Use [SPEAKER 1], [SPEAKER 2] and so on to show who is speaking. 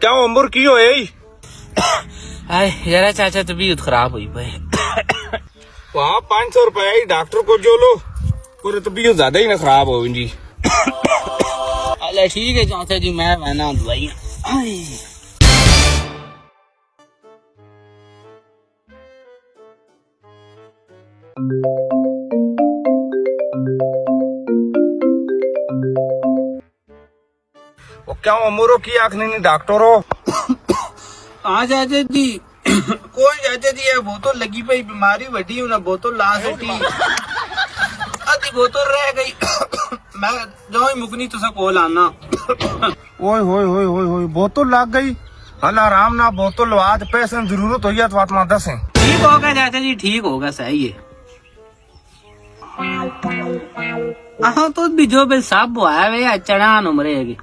[SPEAKER 1] क्यों उम्र की होए
[SPEAKER 2] हाय जरा चाचा तबीयत खराब हुई भाई।
[SPEAKER 1] वहाँ 500 रुपए ही डॉक्टर को जो लो पूरे तबीयत ज्यादा ही ना खराब हो जी।
[SPEAKER 2] अरे ठीक है चाचा जी मैं बना दवाइयाँ।
[SPEAKER 1] वो क्यों उम्र की आखने नहीं डॉक्टर हो।
[SPEAKER 2] हाँ चाचा जी कोई चाचा जी है बोतल लगी पई बीमारी वड्डी ना बोतल ला सुटी आधी बोतल रह गई। मैं जो ही मुकनी तुसा कोल आना।
[SPEAKER 1] ओए होए होए होए होए बोतल लग गई। हल आराम ना बोतल लवा दे पैसे की जरूरत हुई तो आत्मा दस है।
[SPEAKER 2] ठीक होगा चाचा जी ठीक होगा सही है। हाँ तो बीजो बिल सब हुआ वे चढ़ान उमरेगी।